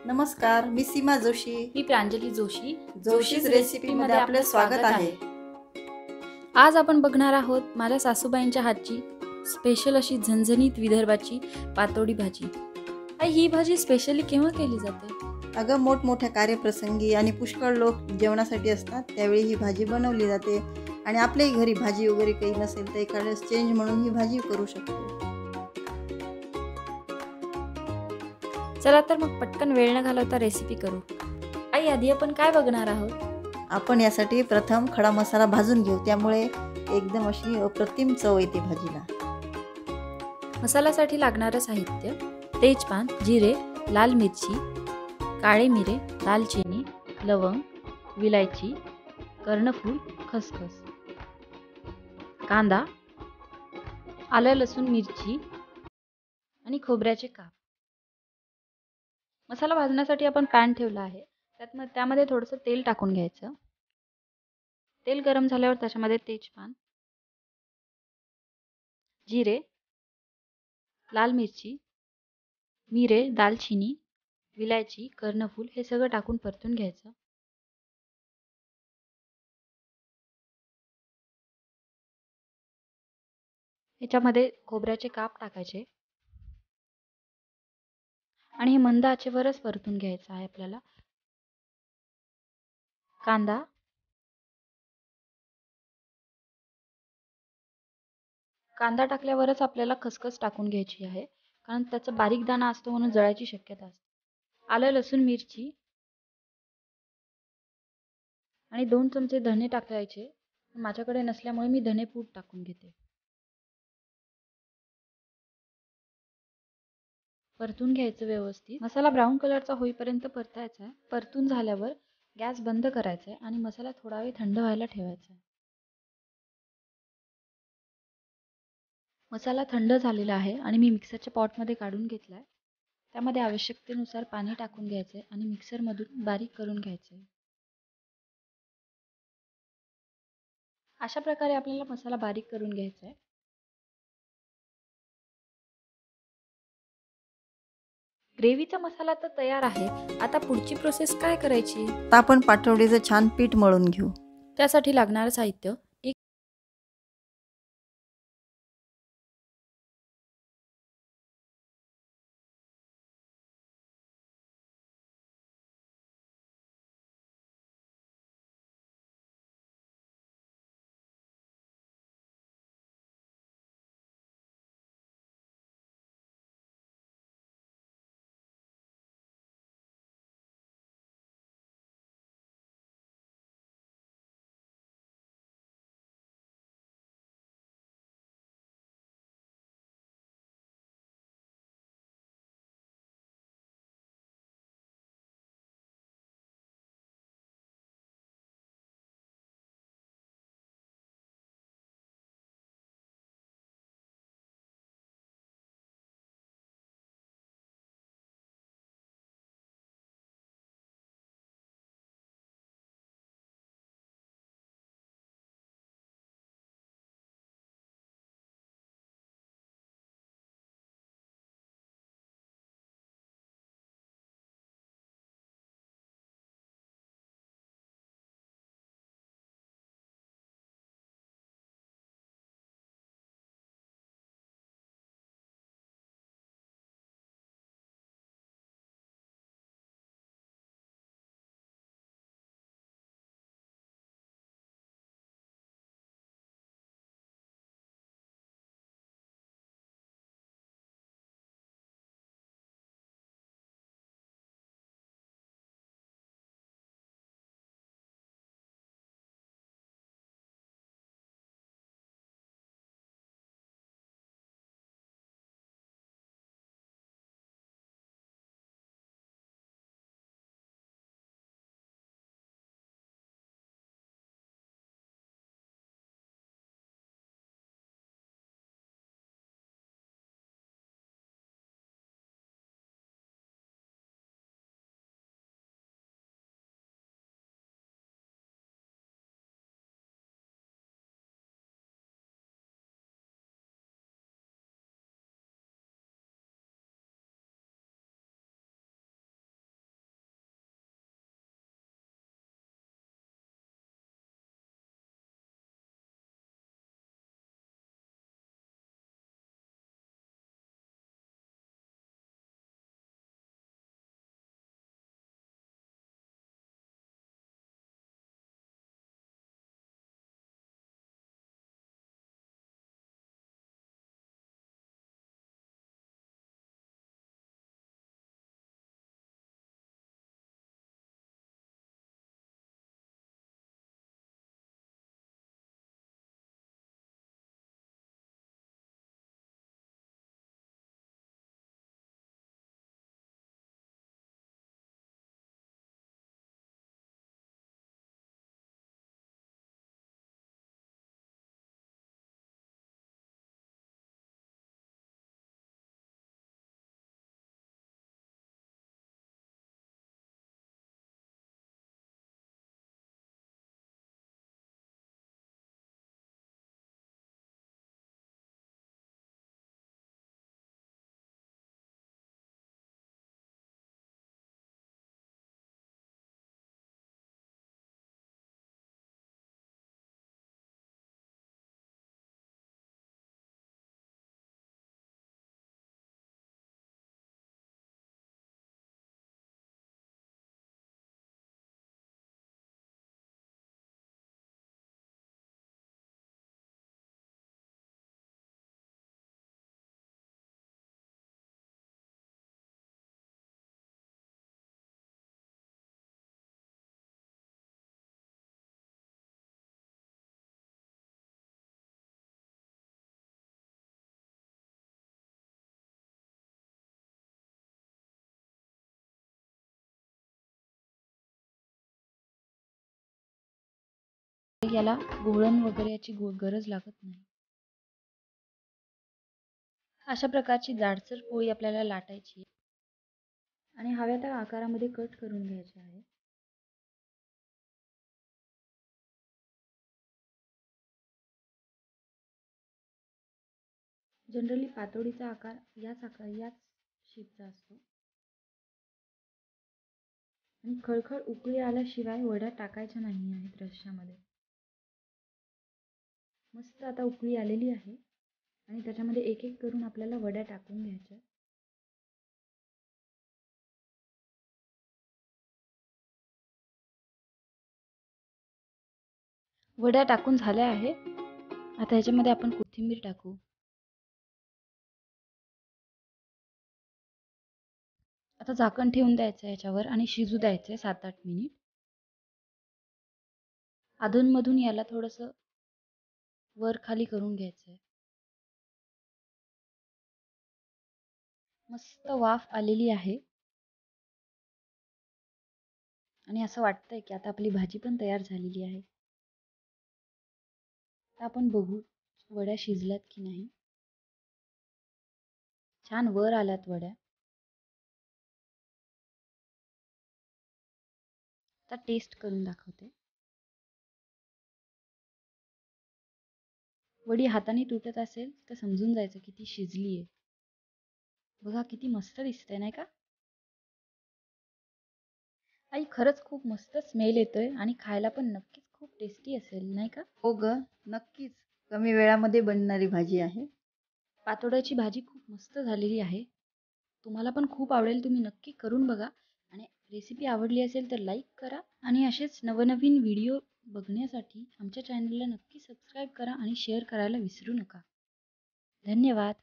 नमस्कार, मी सीमा जोशी. मी प्रांजली जोशी. जोशीज रेसिपीमध्ये आपलं स्वागत आहे. आज आपण बघणार आहोत माझ्या सासूबाईंच्या हातची स्पेशल अशी झणझणीत विदर्भाची पातोडी भाजी. ही भाजी स्पेशली केव्हा केली जाते? अगं, मोठमोठ्या कार्यप्रसंगी आणि पुष्कळ लोक जेवणासाठी असतात त्यावेळी ही भाजी बनवली जाते. आणि आपल्याही घरी भाजी वगैरे काही नसेल तर एखाद्या चेंज म्हणून ही भाजी करू शकतो. चला तर मग पटकन वेळ न घालवता रेसिपी करू. आई, आधी आपण काय बघणार आहोत? आपण यासाठी प्रथम खडा मसाला भाजून घेऊ, त्यामुळे एकदम अशी अप्रतिम चव येते भाजीला. मसाल्यासाठी लागणारं साहित्य: तेजपान, जिरे, लाल मिरची, काळे मिरे, दालचिनी, लवंग, विलायची, कर्णफूल, खसखस, कांदा, आलं लसूण मिरची आणि खोबऱ्याचे काप. मसाला भाजण्यासाठी आपण पॅन ठेवला आहे. त्यामध्ये थोडंसं तेल टाकून घ्यायचं. तेल गरम झाल्यावर त्याच्यामध्ये तेजपान, जिरे, लाल मिरची, मिरे, दालचिनी, विलायची, कर्णफूल हे सगळं टाकून परतून घ्यायचं. याच्यामध्ये खोबऱ्याचे काप टाकायचे आणि हे मंद आचेवरच परतून घ्यायचं आहे आपल्याला. कांदा टाकल्यावरच आपल्याला खसखस टाकून घ्यायची आहे, कारण त्याचा बारीक दाणा असतो म्हणून जळायची शक्यता असते. आलं लसूण मिरची आणि 2 चमचे धणे टाकायचे. माझ्याकडे नसल्यामुळे मी धणे पूड टाकून घेते. परतून घ्यायचं व्यवस्थित. मसाला ब्राऊन कलरचा होईपर्यंत परतायचा आहे. परतून झाल्यावर गॅस बंद करायचा आहे आणि मसाला थोडा वेळ थंड व्हायला ठेवायचा आहे. मसाला थंड झालेला आहे आणि मी मिक्सरच्या पॉटमध्ये काढून घेतला आहे. त्यामध्ये आवश्यकतेनुसार पाणी टाकून घ्यायचं आहे आणि मिक्सरमधून बारीक करून घ्यायचं आहे. अशा प्रकारे आपल्याला मसाला बारीक करून घ्यायचा आहे. ग्रेव्हीचा मसाला तर तयार आहे. आता पुढची प्रोसेस काय करायची? आता आपण पातोडीचं छान पीठ मळून घेऊ. त्यासाठी लागणारं साहित्य: याला गोळण वगैरे याची गरज लागत नाही. अशा प्रकारची जाडसर पोळी आपल्याला लाटायची आणि हव्या त्या आकारामध्ये कट करून घ्यायचे आहे. जनरली पातोडीचा आकार याच शेपचा असतो. आणि खळखळ उकळी आल्याशिवाय वड्या टाकायच्या नाही आहेत रश्श्यामध्ये. मस्त आता उकळी आलेली आहे आणि त्याच्यामध्ये एक एक करून आपल्याला वड्या टाकून घ्यायच्या. वड्या टाकून झाल्या आहे. आता ह्याच्यामध्ये आपण कोथिंबीर टाकू. आता झाकण ठेवून द्यायचं याच्यावर आणि शिजू द्यायचं 7-8 मिनिट. अधूनमधून याला थोडंसं वर खाली करून घ्यायचंय. मस्त वाफ आलेली आहे आणि असं वाटतंय की आता आपली भाजी पण तयार झालेली आहे. आता आपण बघू वड्या शिजल्यात की नाही. छान वर आल्यात वड्या. आता टेस्ट करून दाखवते. वडी हाताने तुटत असेल तर समजून जायचं की ती शिजली आहे. बघा किती मस्त दिसतंय नाही का. आई खरंच खूप मस्त स्मेल येतोय आणि खायला पण नक्कीच खूप टेस्टी असेल नाही का. हो ग, नक्कीच कमी वेळामध्ये बनणारी भाजी आहे. पातोड्याची भाजी खूप मस्त झालेली आहे. तुम्हाला पण खूप आवडेल. तुम्ही नक्की करून बघा आणि रेसिपी आवडली असेल तर लाईक करा आणि असेच नवनवीन व्हिडिओ बघण्यासाठी आमच्या चॅनलला नक्की सबस्क्राईब करा आणि शेअर करायला विसरू नका. धन्यवाद.